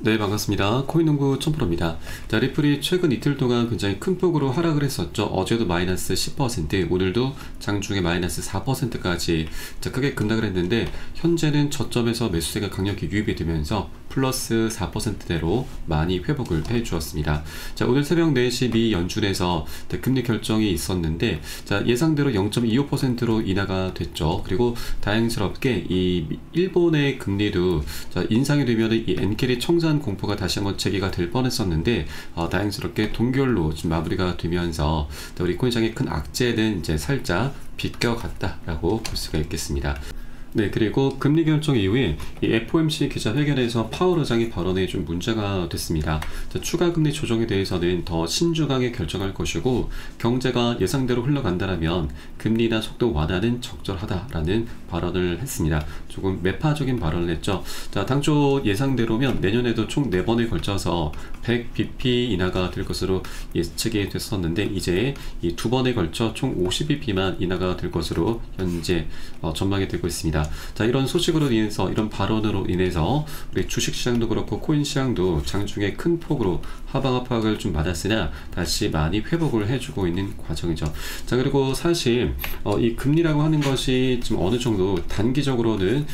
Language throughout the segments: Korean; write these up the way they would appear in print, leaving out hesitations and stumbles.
네, 반갑습니다. 코인농구 촌프로입니다. 자, 리플이 최근 이틀 동안 굉장히 큰 폭으로 하락을 했었죠. 어제도 마이너스 10%, 오늘도 장중에 마이너스 4%까지 크게 급락을 했는데, 현재는 저점에서 매수세가 강력히 유입이 되면서 플러스 4%대로 많이 회복을 해 주었습니다. 자, 오늘 새벽 4시 미 연준에서 금리 결정이 있었는데, 자, 예상대로 0.25%로 인하가 됐죠. 그리고 다행스럽게 이 일본의 금리도 인상이 되면 이 엔캐리 청산 공포가 다시 한번 제기가 될 뻔했었는데, 다행스럽게 동결로 지금 마무리가 되면서 우리 코인시장의 큰 악재는 이제 살짝 비껴갔다라고 볼 수가 있겠습니다. 네, 그리고 금리 결정 이후에 이 FOMC 기자회견에서 파월 의장의 발언에 좀 문제가 됐습니다. 자, 추가 금리 조정에 대해서는 더 신중하게 결정할 것이고, 경제가 예상대로 흘러간다면 금리나 속도 완화는 적절하다라는 발언을 했습니다. 조금 매파적인 발언을 했죠. 자, 당초 예상대로면 내년에도 총 4번에 걸쳐서 100bp 인하가 될 것으로 예측이 됐었는데, 이제 이 2번에 걸쳐 총 50bp만 인하가 될 것으로 현재 전망이 되고 있습니다. 자, 이런 소식으로 인해서, 이런 발언으로 인해서 우리 주식시장도 그렇고 코인시장도 장중에 큰 폭으로 하방 압박을 좀 받았으나 다시 많이 회복을 해주고 있는 과정이죠. 자, 그리고 사실 이 금리라고 하는 것이 지금 어느 정도 단기적으로는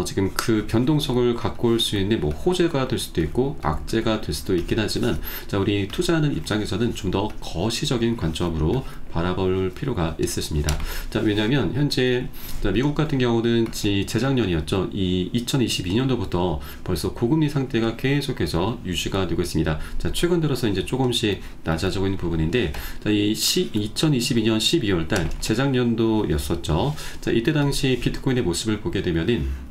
지금 그 변동성을 갖고 올 수 있는 뭐 호재가 될 수도 있고 악재가 될 수도 있긴 하지만, 자, 우리 투자하는 입장에서는 좀 더 거시적인 관점으로 바라볼 필요가 있으십니다. 자, 왜냐하면 현재 미국 같은 경우는 재작년이었죠. 이 2022년도부터 벌써 고금리 상태가 계속해서 유지가 되고 있습니다. 자, 최근 들어서 이제 조금씩 낮아지고 있는 부분인데, 자, 이 2022년 12월달 재작년도였었죠. 자, 이때 당시 비트코인의 모습을 보게 되면은,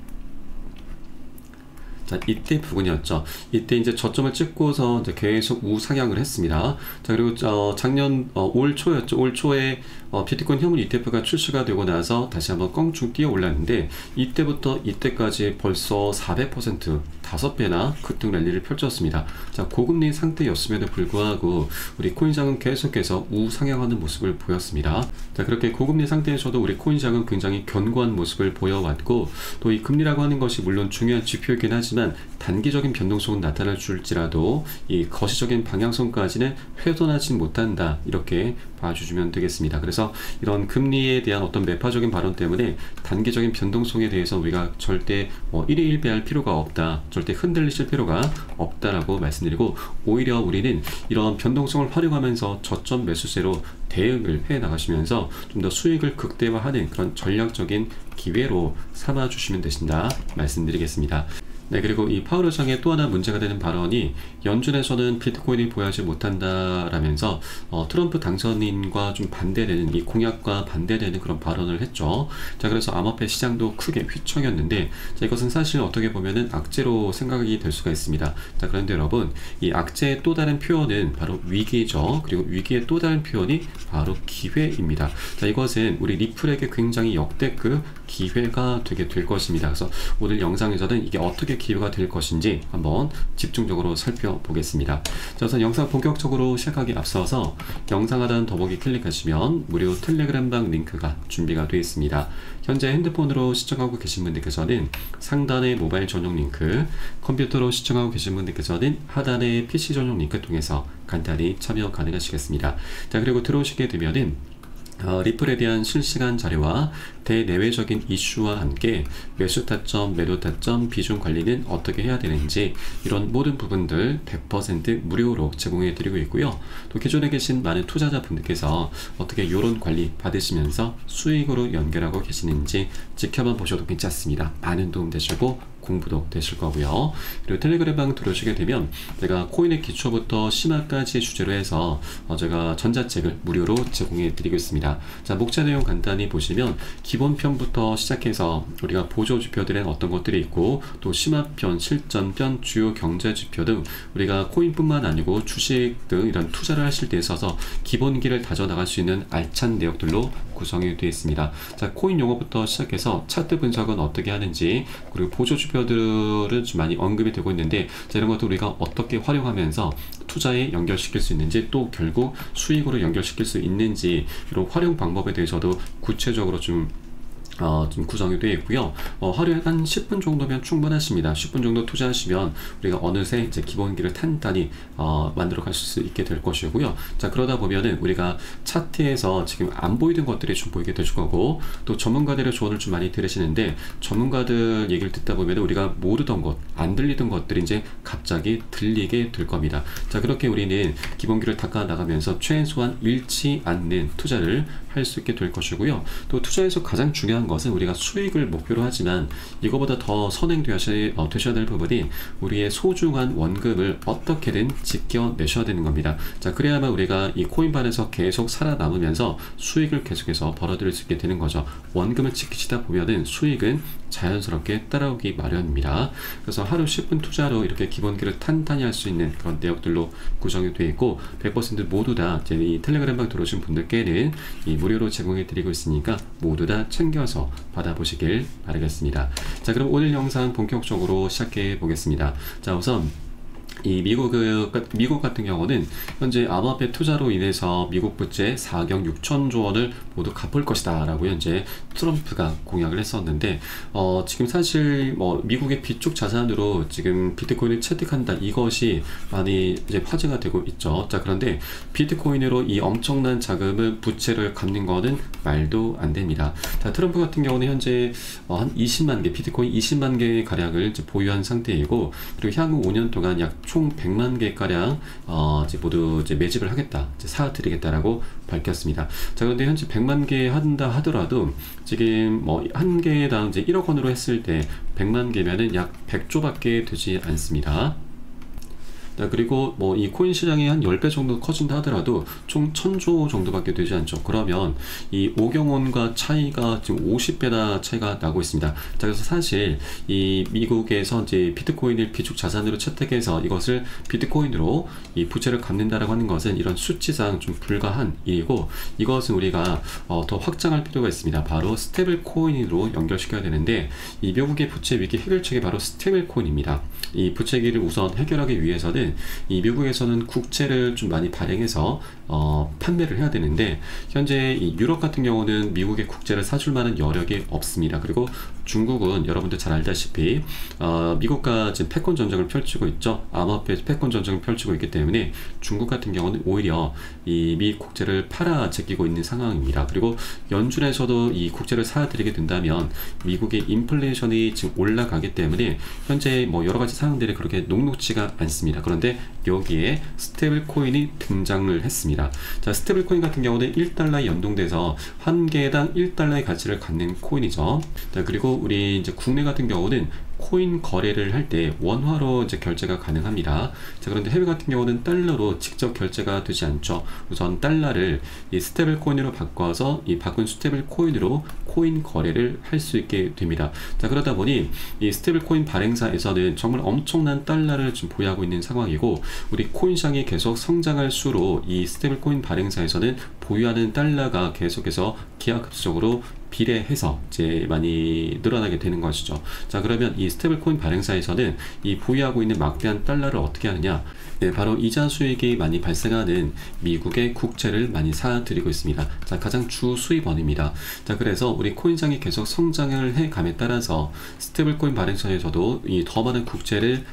자, 이때 부분이었죠. 이때 이제 저점을 찍고서 이제 계속 우상향을 했습니다. 자, 그리고 작년 올 초였죠. 올 초에 비트코인 현물 ETF가 출시가 되고 나서 다시 한번 껑충 뛰어 올랐는데, 이때부터 이때까지 벌써 400%, 5배나 급등 랠리를 펼쳤습니다. 자, 고금리 상태였음에도 불구하고 우리 코인시장은 계속해서 우상향하는 모습을 보였습니다. 자, 그렇게 고금리 상태에서도 우리 코인시장은 굉장히 견고한 모습을 보여왔고, 또 이 금리라고 하는 것이 물론 중요한 지표이긴 하지만 단기적인 변동성은 나타날 줄지라도 이 거시적인 방향성까지는 훼손하지 못한다, 이렇게 봐주시면 되겠습니다. 그래서 이런 금리에 대한 어떤 매파적인 발언 때문에 단기적인 변동성에 대해서 우리가 절대 일희일비할 필요가 없다, 절대 흔들리실 필요가 없다라고 말씀드리고, 오히려 우리는 이런 변동성을 활용하면서 저점 매수세로 대응을 해 나가시면서 좀 더 수익을 극대화하는 그런 전략적인 기회로 삼아 주시면 되신다 말씀드리겠습니다. 네, 그리고 이 파월 의장의 또 하나 문제가 되는 발언이, 연준에서는 비트코인이 보유하지 못한다라면서 트럼프 당선인과 좀 반대되는, 이 공약과 반대되는 그런 발언을 했죠. 자, 그래서 암호화폐 시장도 크게 휘청였는데, 자, 이것은 사실 어떻게 보면은 악재로 생각이 될 수가 있습니다. 자, 그런데 여러분, 이 악재의 또 다른 표현은 바로 위기죠. 그리고 위기의 또 다른 표현이 바로 기회입니다. 자, 이것은 우리 리플에게 굉장히 역대급 기회가 되게 될 것입니다. 그래서 오늘 영상에서는 이게 어떻게 기회가 될 것인지 한번 집중적으로 살펴보겠습니다. 자, 우선 영상 본격적으로 시작하기 앞서서 영상 하단 더보기 클릭하시면 무료 텔레그램방 링크가 준비가 되어 있습니다. 현재 핸드폰으로 시청하고 계신 분들께서는 상단의 모바일 전용 링크, 컴퓨터로 시청하고 계신 분들께서는 하단의 PC 전용 링크 통해서 간단히 참여 가능하시겠습니다. 자, 그리고 들어오시게 되면은 리플에 대한 실시간 자료와 대내외적인 이슈와 함께 매수 타점, 매도 타점, 비중 관리는 어떻게 해야 되는지, 이런 모든 부분들 100% 무료로 제공해 드리고 있고요. 또 기존에 계신 많은 투자자분들께서 어떻게 이런 관리 받으시면서 수익으로 연결하고 계시는지 지켜만 보셔도 괜찮습니다. 많은 도움 되시고 공부도 되실 거고요. 그리고 텔레그램방 들어오시게 되면 제가 코인의 기초부터 심화까지 주제로 해서 제가 전자책을 무료로 제공해 드리고 있습니다. 자, 목차 내용 간단히 보시면 기본편부터 시작해서 우리가 보조 지표들은 어떤 것들이 있고, 또 심화편, 실전편, 주요 경제 지표 등 우리가 코인뿐만 아니고 주식 등 이런 투자를 하실 때 있어서 기본기를 다져 나갈 수 있는 알찬 내역들로 구성이 되어 있습니다. 자, 코인 용어부터 시작해서 차트 분석은 어떻게 하는지, 그리고 보조 지표들은 좀 많이 언급이 되고 있는데, 자, 이런 것도 우리가 어떻게 활용하면서 투자에 연결시킬 수 있는지, 또 결국 수익으로 연결시킬 수 있는지, 이런 활용 방법에 대해서도 구체적으로 좀 좀 구성이 되어 있고요. 하루에 한 10분 정도면 충분하십니다. 10분 정도 투자하시면 우리가 어느새 이제 기본기를 탄탄히 만들어 갈 수 있게 될 것이고요. 자, 그러다 보면은 우리가 차트에서 지금 안 보이던 것들이 좀 보이게 될 거고, 또 전문가들의 조언을 좀 많이 들으시는데, 전문가들 얘기를 듣다 보면 우리가 모르던 것, 안 들리던 것들이 이제 갑자기 들리게 될 겁니다. 자, 그렇게 우리는 기본기를 닦아 나가면서 최소한 잃지 않는 투자를 할 수 있게 될 것이고요. 또 투자에서 가장 중요한 것은 우리가 수익을 목표로 하지만, 이거보다 더 되셔야 될 부분이 우리의 소중한 원금을 어떻게든 지켜내셔야 되는 겁니다. 자, 그래야만 우리가 이 코인반에서 계속 살아남으면서 수익을 계속해서 벌어들일 수 있게 되는 거죠. 원금을 지키시다 보면은 수익은 자연스럽게 따라오기 마련입니다. 그래서 하루 10분 투자로 이렇게 기본기를 탄탄히 할 수 있는 그런 내역들로 구성이 되어 있고, 100% 모두 다 이제 이 텔레그램방 들어오신 분들께는 이 무료로 제공해 드리고 있으니까 모두 다 챙겨서 받아보시길 바라겠습니다. 자, 그럼 오늘 영상 본격적으로 시작해 보겠습니다. 자, 우선 이 미국 같은 경우는 현재 암호화폐 투자로 인해서 미국 부채 4경 6천조 원을 모두 갚을 것이다 라고 현재 트럼프가 공약을 했었는데, 지금 사실 미국의 비축 자산으로 지금 비트코인을 채택한다, 이것이 많이 이제 화제가 되고 있죠. 자, 그런데 비트코인으로 이 엄청난 자금을 부채를 갚는 거는 말도 안 됩니다. 자, 트럼프 같은 경우는 현재 한 20만 개 비트코인 20만 개 가량을 이제 보유한 상태이고, 그리고 향후 5년 동안 약 총 100만 개가량 이제 모두 이제 매집을 하겠다, 이제 사드리겠다라고 밝혔습니다. 자, 그런데 현재 100만 개 한다 하더라도 지금 한 개당 이제 1억 원으로 했을 때 100만 개면은 약 100조밖에 되지 않습니다. 그리고 이 코인 시장이 한 10배 정도 커진다 하더라도 총 1000조 정도밖에 되지 않죠. 그러면 이 오경원과 차이가 지금 50배나 차이가 나고 있습니다. 자, 그래서 사실 이 미국에서 이제 비트코인을 비축 자산으로 채택해서 이것을 비트코인으로 이 부채를 갚는다라고 하는 것은 이런 수치상 좀 불가한 일이고, 이것은 우리가 더 확장할 필요가 있습니다. 바로 스테이블 코인으로 연결시켜야 되는데, 이 미국의 부채 위기 해결책이 바로 스테이블 코인입니다. 이 부채 위기를 우선 해결하기 위해서는 이 미국에서는 국채를 좀 많이 발행해서 판매를 해야 되는데, 현재 이 유럽 같은 경우는 미국의 국채를 사줄 만한 여력이 없습니다. 그리고 중국은 여러분들 잘 알다시피 미국과 지금 패권 전쟁을 펼치고 있죠. 암호화폐 패권 전쟁을 펼치고 있기 때문에 중국 같은 경우는 오히려 이 미 국채를 팔아 제끼고 있는 상황입니다. 그리고 연준에서도 이 국채를 사들이게 된다면 미국의 인플레이션이 지금 올라가기 때문에 현재 여러 가지 상황들이 그렇게 녹록지가 않습니다. 그런데 여기에 스테이블 코인이 등장을 했습니다. 자, 스테이블 코인 같은 경우는 1달러에 연동돼서 한 개당 1달러의 가치를 갖는 코인이죠. 자, 그리고 우리 이제 국내 같은 경우는 코인 거래를 할 때 원화로 이제 결제가 가능합니다. 자, 그런데 해외 같은 경우는 달러로 직접 결제가 되지 않죠. 우선 달러를 이 스테이블 코인으로 바꿔서 이 바꾼 스테이블 코인으로 코인 거래를 할 수 있게 됩니다. 자, 그러다 보니 이 스테이블 코인 발행사에서는 정말 엄청난 달러를 지금 보유하고 있는 상황이고, 우리 코인 시장이 계속 성장할수록 이 스테이블 코인 발행사에서는 보유하는 달러가 계속해서 기하급수적으로 비례해서 이제 많이 늘어나게 되는 것이죠. 자, 그러면 이 스테이블 코인 발행사에서는 이 보유하고 있는 막대한 달러를 어떻게 하느냐? 네, 바로 이자 수익이 많이 발생하는 미국의 국채를 많이 사들이고 있습니다. 자, 가장 주 수입원입니다. 자, 그래서 우리 코인장이 계속 성장을 해감에 따라서 스테이블 코인 발행사에서도 이 더 많은 국채를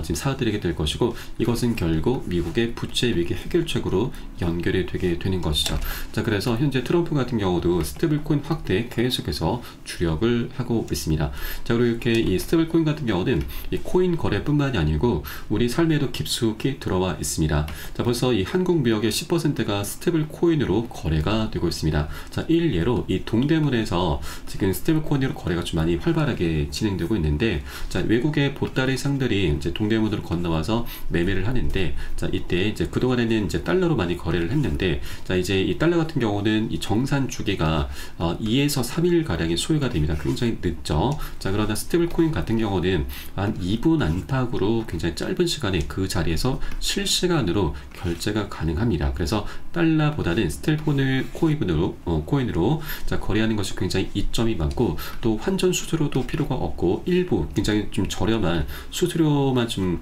지금 사들이게 될 것이고, 이것은 결국 미국의 부채 위기 해결책으로 연결이 되게 되는 것이죠. 자, 그래서 현재 트럼프 같은 경우도 스테이블 코인 확대에 계속해서 주력을 하고 있습니다. 자, 그리고 이렇게 이 스테이블 코인 같은 경우는 이 코인 거래뿐만이 아니고 우리 삶에도 깊숙이 들어와 있습니다. 자, 벌써 이 한국 무역의 10%가 스테이블 코인으로 거래가 되고 있습니다. 자, 일례로 이 동대문에서 지금 스테이블 코인으로 거래가 좀 많이 활발하게 진행되고 있는데, 자, 외국의 보따리 상들이 이제 동대문으로 건너와서 매매를 하는데, 자, 이때 이제 그동안에는 이제 달러로 많이 거래를 했는데, 자, 이제 이 달러 같은 경우는 이 정산 주기가 2에서 3일 가량의 소요가 됩니다. 굉장히 늦죠. 자, 그러나 스테이블 코인 같은 경우는 한 2분 안팎으로 굉장히 짧은 시간에 그 자리에서 실시간으로 결제가 가능합니다. 그래서 달러보다는 스테이블 코인으로 자, 거래하는 것이 굉장히 이점이 많고, 또 환전 수수료도 필요가 없고 일부 굉장히 좀 저렴한 수수료만 좀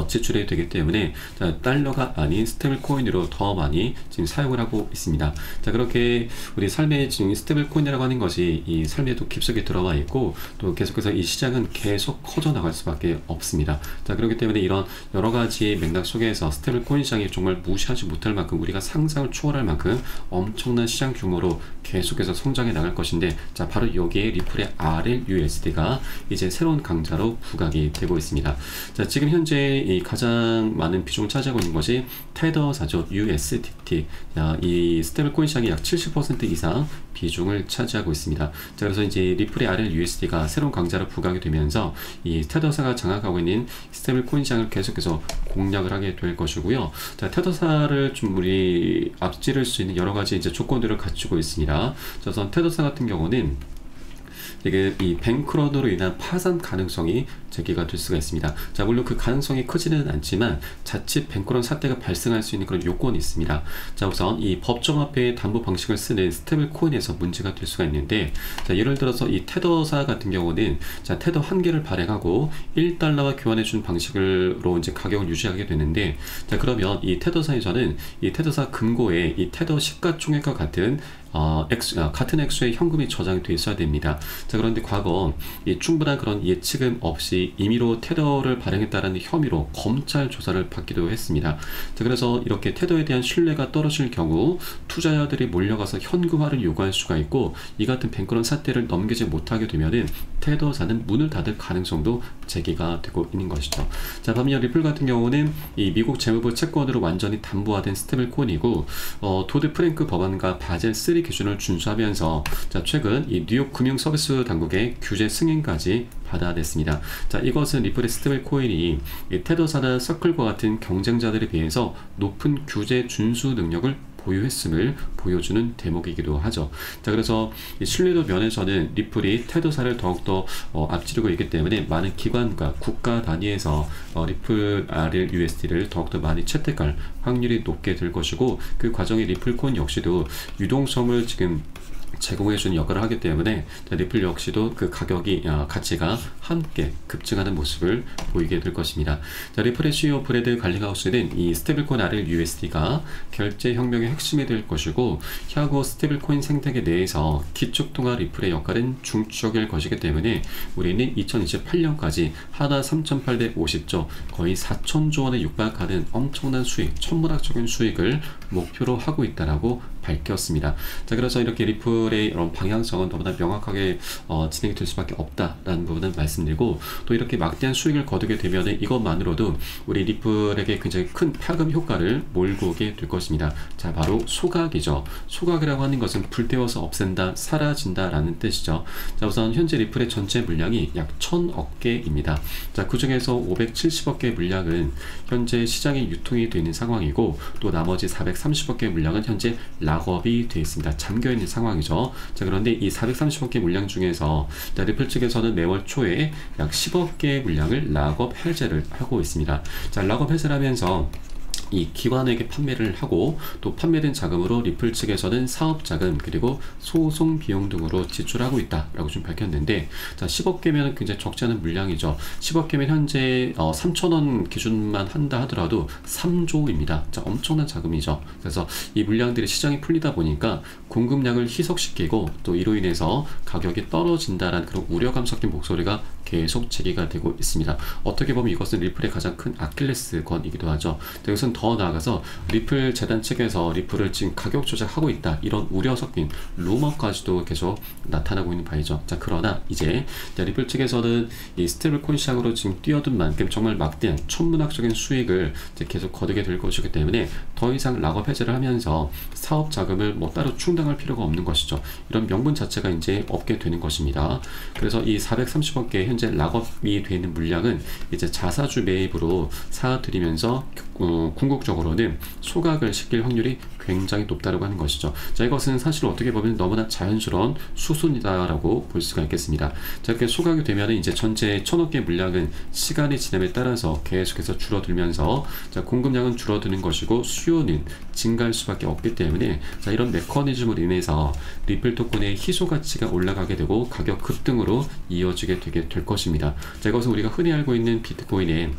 지출이 되기 때문에 자, 달러가 아닌 스테이블 코인으로 더 많이 지금 사용을 하고 있습니다. 자, 그렇게 우리 삶에 지금 스테이블 코인이라고 하는 것이 이 삶에도 깊숙이 들어와 있고 또 계속해서 이 시장은 계속 커져 나갈 수밖에 없습니다. 자, 그렇기 때문에 이런 여러 가지 맥락 속에서 스테이블 코인 시장이 정말 무시하지 못할 만큼 우리가 상상을 초월할 만큼 엄청난 시장 규모로 계속해서 성장해 나갈 것인데, 자, 바로 여기에 리플의 RLUSD가 이제 새로운 강자로 부각이 되고 있습니다. 자, 지금 현재 이 가장 많은 비중을 차지하고 있는 것이 테더사죠. USDT. 이 스테이블 코인 시장이 약 70% 이상 비중을 차지하고 있습니다. 자, 그래서 이제 리플의 RLUSD가 새로운 강자로 부각이 되면서 이 테더사가 장악하고 있는 스테이블 코인 시장을 계속해서 공략을 하게 될 것이고요. 자, 테더사를 좀 우리 앞지를 수 있는 여러 가지 이제 조건들을 갖추고 있습니다. 그래서 테더사 같은 경우는 이 뱅크런으로 인한 파산 가능성이 제기가 될 수가 있습니다. 자, 물론 그 가능성이 크지는 않지만 자칫 뱅크런 사태가 발생할 수 있는 그런 요건이 있습니다. 자, 우선 이 법정화폐 담보 방식을 쓰는 스테이블 코인에서 문제가 될 수가 있는데, 자, 예를 들어서 이 테더사 같은 경우는 자, 테더 한 개를 발행하고 1달러와 교환해 준 방식으로 이제 가격을 유지하게 되는데, 자, 그러면 이 테더사에서는 이 테더사 금고에 이 테더 시가총액과 같은 같은 액수의 현금이 저장이 되어 있어야 됩니다. 자, 그런데 과거 이 충분한 그런 예측은 없이 임의로 테더를 발행했다는 혐의로 검찰 조사를 받기도 했습니다. 자, 그래서 이렇게 테더에 대한 신뢰가 떨어질 경우 투자자들이 몰려가서 현금화를 요구할 수가 있고, 이 같은 뱅크런 사태를 넘기지 못하게 되면은 테더사는 문을 닫을 가능성도 제기가 되고 있는 것이죠. 자, 반면 리플 같은 경우는 이 미국 재무부 채권으로 완전히 담보화된 스테이블 코인이고, 도드 프랭크 법안과 바젤 3 기준을 준수하면서 자, 최근 이 뉴욕 금융 서비스 당국의 규제 승인까지 받아냈습니다. 자, 이것은 리플의 스테이블 코인이 이 테더사나 서클과 같은 경쟁자들에 비해서 높은 규제 준수 능력을 보유했음을 보여주는 대목이기도 하죠. 자, 그래서 이 신뢰도 면에서는 리플이 테더사를 더욱더 앞지르고 있기 때문에 많은 기관과 국가 단위에서 리플 RLUSD를 더욱더 많이 채택할 확률이 높게 될 것이고, 그 과정에 리플 코인 역시도 유동성을 지금 제공해주는 역할을 하기 때문에 리플 역시도 그 가치가 함께 급증하는 모습을 보이게 될 것입니다. 자, 리플의 CEO 브래드 갈링하우스는 이 스테이블코인 RLUSD가 결제혁명의 핵심이 될 것이고, 향후 스테이블코인 생태계 내에서 기축통화 리플의 역할은 중추적일 것이기 때문에 우리는 2028년까지 하나 3,850조, 거의 4,000조 원에 육박하는 엄청난 수익, 천문학적인 수익을 목표로 하고 있다라고 밝혔습니다. 자, 그래서 이렇게 리플의 이런 방향성은 너무나 명확하게 진행이 될 수밖에 없다라는 부분을 말씀드리고, 또 이렇게 막대한 수익을 거두게 되면 이것만으로도 우리 리플에게 굉장히 큰 파급 효과를 몰고 오게 될 것입니다. 자, 바로 소각이죠. 소각이라고 하는 것은 불태워서 없앤다, 사라진다 라는 뜻이죠. 자, 우선 현재 리플의 전체 물량이 약 1,000억 개입니다. 자, 그 중에서 570억 개 물량은 현재 시장에 유통이 되어 있는 상황이고, 또 나머지 430억 개 물량은 현재 락업이 되어 있습니다. 잠겨 있는 상황이죠. 자, 그런데 이 430억 개 물량 중에서 자, 리플 측에서는 매월 초에 약 10억 개의 물량을 락업 해제를 하고 있습니다. 자, 락업 해제를 하면서 이 기관에게 판매를 하고, 또 판매된 자금으로 리플 측에서는 사업 자금 그리고 소송 비용 등으로 지출하고 있다라고 좀 밝혔는데, 자, 10억 개면 굉장히 적지 않은 물량이죠. 10억 개면 현재 3,000원 기준만 한다 하더라도 3조입니다. 자, 엄청난 자금이죠. 그래서 이 물량들이 시장이 풀리다 보니까 공급량을 희석시키고, 또 이로 인해서 가격이 떨어진다라는 그런 우려감 섞인 목소리가 계속 제기가 되고 있습니다. 어떻게 보면 이것은 리플의 가장 큰 아킬레스건이기도 하죠. 여기서는 더 나아가서 리플 재단 측에서 리플을 지금 가격 조작하고 있다, 이런 우려 섞인 루머까지도 계속 나타나고 있는 바이죠. 자, 그러나 이제 리플 측에서는 이 스테이블 코인 시장으로 지금 뛰어든 만큼 정말 막대한 천문학적인 수익을 이제 계속 거두게 될 것이기 때문에 더 이상 락업 해제를 하면서 사업 자금을 뭐 따로 충당할 필요가 없는 것이죠. 이런 명분 자체가 이제 없게 되는 것입니다. 그래서 이 430억 개 현재 락업이 되어 있는 물량은 이제 자사주 매입으로 사들이면서 궁극적으로는 소각을 시킬 확률이 굉장히 높다고 하는 것이죠. 자, 이것은 사실 어떻게 보면 너무나 자연스러운 수순이다라고 볼 수가 있겠습니다. 자, 이렇게 소각이 되면 이제 전체 1,000억 개 물량은 시간이 지남에 따라서 계속해서 줄어들면서 자, 공급량은 줄어드는 것이고 수요는 증가할 수밖에 없기 때문에 자, 이런 메커니즘으로 인해서 리플 토큰의 희소 가치가 올라가게 되고 가격 급등으로 이어지게 되게 될 것입니다. 자, 이것은 우리가 흔히 알고 있는 비트코인의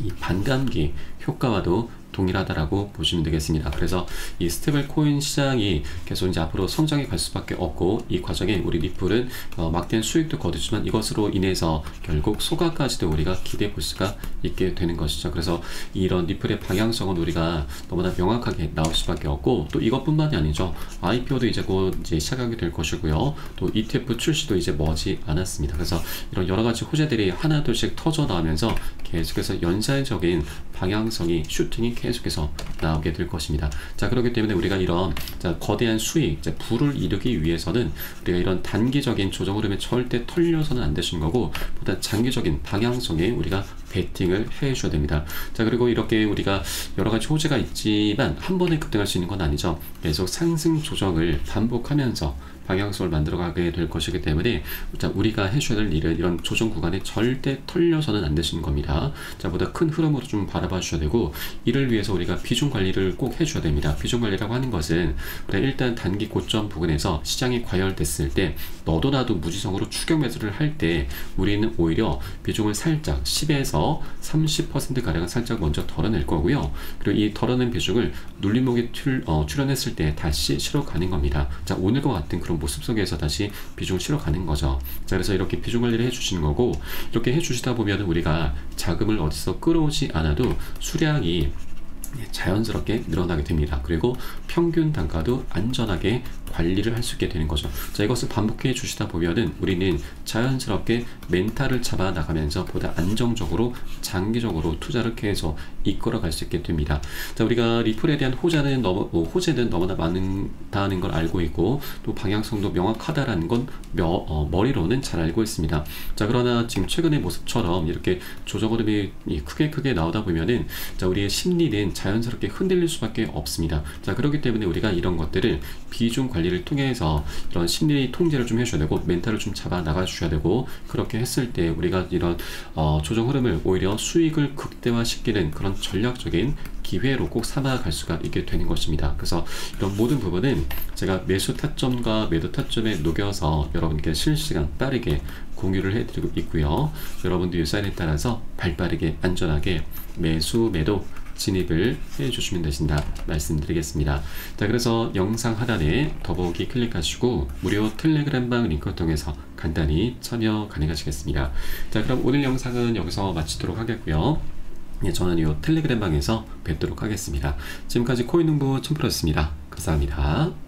이 반감기 효과와도 동일하다라고 보시면 되겠습니다. 그래서 이 스테이블 코인 시장이 계속 이제 앞으로 성장해 갈 수밖에 없고, 이 과정에 우리 리플은 막대한 수익도 거두지만 이것으로 인해서 결국 소가까지도 우리가 기대해 볼 수가 있게 되는 것이죠. 그래서 이런 리플의 방향성은 우리가 너무나 명확하게 나올 수밖에 없고, 또 이것뿐만이 아니죠. IPO도 이제 곧 이제 시작하게 될 것이고요. 또 ETF 출시도 이제 머지 않았습니다. 그래서 이런 여러 가지 호재들이 하나둘씩 터져 나오면서 계속해서 연쇄적인 방향성이 슈팅이 계속해서 나오게 될 것입니다. 자, 그렇기 때문에 우리가 이런 거대한 수익, 부를 이루기 위해서는 우리가 이런 단기적인 조정 흐름에 절대 털려서는 안 되신 거고, 보다 장기적인 방향성에 우리가 베팅을 해 주셔야 됩니다. 자, 그리고 이렇게 우리가 여러 가지 호재가 있지만 한 번에 급등할 수 있는 건 아니죠. 계속 상승 조정을 반복하면서 방향성을 만들어가게 될 것이기 때문에, 자, 우리가 해줘야 될 일은 이런 조정 구간에 절대 털려서는 안 되시는 겁니다. 자, 보다 큰 흐름으로 좀 바라봐 주셔야 되고, 이를 위해서 우리가 비중 관리를 꼭 해줘야 됩니다. 비중 관리라고 하는 것은 일단 단기 고점 부근에서 시장이 과열됐을 때 너도 나도 무지성으로 추격 매수를 할 때 우리는 오히려 비중을 살짝 10에서 30% 가량을 살짝 먼저 덜어낼 거고요. 그리고 이 덜어낸 비중을 눌림목에 출현했을 때 다시 실어 가는 겁니다. 자, 오늘과 같은 그런 모습 속에서 다시 비중을 실어 가는 거죠. 자, 그래서 이렇게 비중 관리를 해주시는 거고, 이렇게 해주시다 보면 우리가 자금을 어디서 끌어오지 않아도 수량이 자연스럽게 늘어나게 됩니다. 그리고 평균 단가도 안전하게 관리를 할 수 있게 되는 거죠. 자, 이것을 반복해 주시다 보면은 우리는 자연스럽게 멘탈을 잡아 나가면서 보다 안정적으로 장기적으로 투자를 계속 이끌어 갈 수 있게 됩니다. 자, 우리가 리플에 대한 호재는 너무나 많다는 걸 알고 있고, 또 방향성도 명확하다라는 건 머리로는 잘 알고 있습니다. 자, 그러나 지금 최근의 모습처럼 이렇게 조정 흐름이 크게 나오다 보면은, 자, 우리의 심리는 자연스럽게 흔들릴 수밖에 없습니다. 자, 그렇기 때문에 우리가 이런 것들을 비중 관리를 통해서 이런 심리 통제를 좀 해주셔야 되고, 멘탈을 좀 잡아 나가 주셔야 되고, 그렇게 했을 때 우리가 이런 조정 흐름을 오히려 수익을 극대화시키는 그런 전략적인 기회로 꼭 삼아갈 수가 있게 되는 것입니다. 그래서 이런 모든 부분은 제가 매수 타점과 매도 타점에 녹여서 여러분께 실시간 빠르게 공유를 해드리고 있고요. 여러분도 이 사인에 따라서 발빠르게 안전하게 매수 매도 진입을 해주시면 되신다 말씀드리겠습니다. 자, 그래서 영상 하단에 더보기 클릭하시고 무료 텔레그램방 링크를 통해서 간단히 참여 가능하시겠습니다. 자, 그럼 오늘 영상은 여기서 마치도록 하겠고요. 저는 이 텔레그램방에서 뵙도록 하겠습니다. 지금까지 코인농부 첨프로였습니다. 감사합니다.